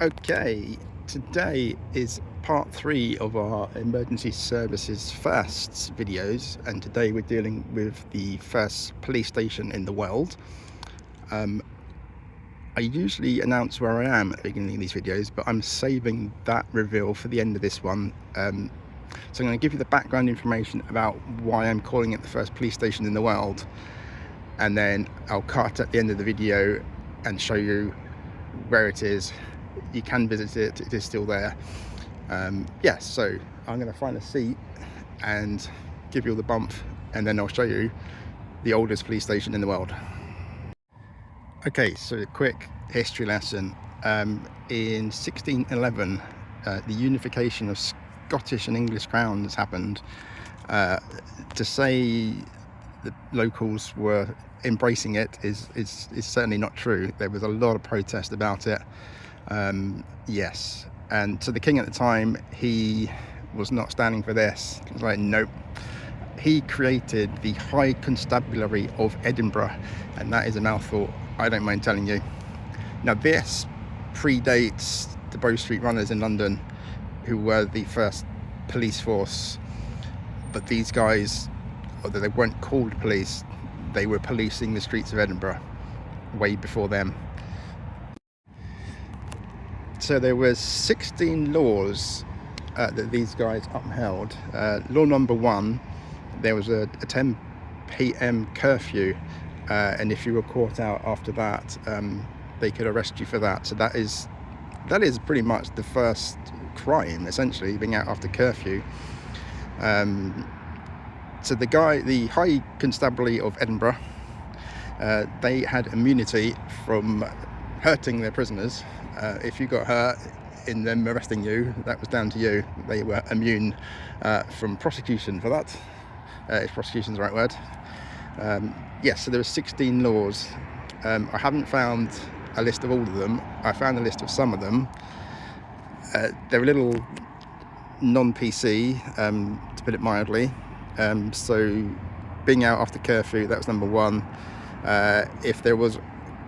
Okay, today is part 3 of our emergency services firsts videos, and today we're dealing with the first police station in the world. I usually announce where I am at the beginning of these videos, but I'm saving that reveal for the end of this one. So I'm going to give you the background information about why I'm calling it the first police station in the world, and then I'll cut at the end of the video and show you where it is. You can visit it, it is still there. So I'm going to find a seat and give you all the bump, and then I'll show you the oldest police station in the world. Okay, so a quick history lesson. In 1611, the unification of Scottish and English crowns happened. To say the locals were embracing it is certainly not true. There was a lot of protest about it. Yes, and so the king at the time, he was not standing for this. He was like, nope. He created the High Constabulary of Edinburgh, and that is a mouthful, I don't mind telling you. Now this predates the Bow Street Runners in London, who were the first police force, but these guys, although they weren't called police, they were policing the streets of Edinburgh way before them. So there was 16 laws that these guys upheld. Law number 1, there was a 10 p.m. curfew, and if you were caught out after that, they could arrest you for that. So that is pretty much the first crime, essentially, being out after curfew. So the High Constabulary of Edinburgh, they had immunity from hurting their prisoners. If you got hurt in them arresting you, that was down to you. They were immune from prosecution for that, if prosecution's the right word. Yes, so there were 16 laws. I haven't found a list of all of them. I found a list of some of them. They're a little non-PC, to put it mildly. So being out after curfew, that was number 1. If there was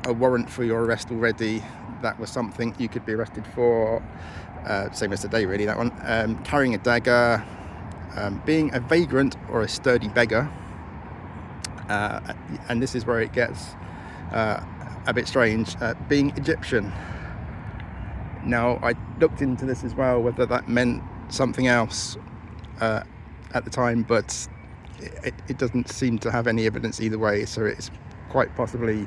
a warrant for your arrest already, that was something you could be arrested for. Same as today, really, that one. Carrying a dagger, being a vagrant or a sturdy beggar, and this is where it gets a bit strange, being Egyptian. Now, I looked into this as well, whether that meant something else at the time, but it doesn't seem to have any evidence either way, so it's quite possibly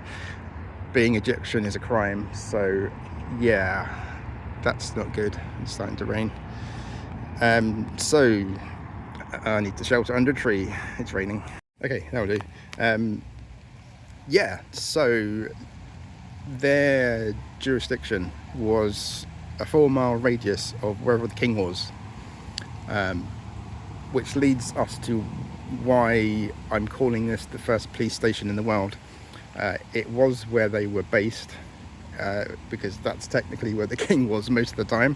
being Egyptian is a crime. So yeah, that's not good. It's starting to rain. So I need to shelter under a tree. It's raining. Okay, that'll do. Yeah, so their jurisdiction was a 4-mile radius of wherever the king was, which leads us to why I'm calling this the first police station in the world. It was where they were based, because that's technically where the king was most of the time.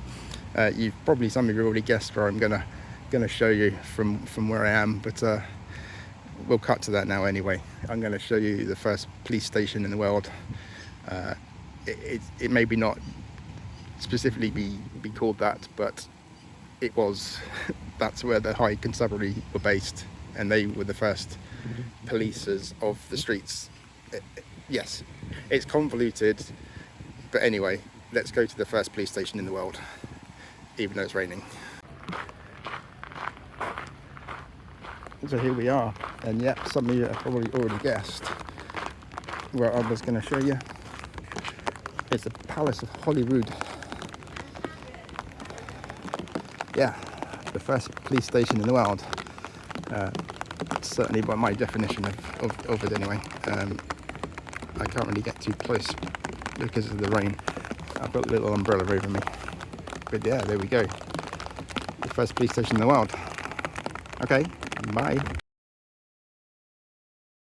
You've probably, some of you already guessed where I'm gonna show you from where I am, but we'll cut to that now anyway. I'm going to show you the first police station in the world. It may be not specifically be called that, but it was. That's where the High Constabulary were based, and they were the first policers of the streets. Yes, it's convoluted, but anyway, let's go to the first police station in the world, even though it's raining. So here we are, and yep, some of you have probably already guessed where I was going to show you. It's the Palace of Holyrood. Yeah, the first police station in the world. Certainly by my definition of it anyway. I can't really get too close because of the rain. I've got a little umbrella over me. But yeah, there we go. The first police station in the world. Okay, bye.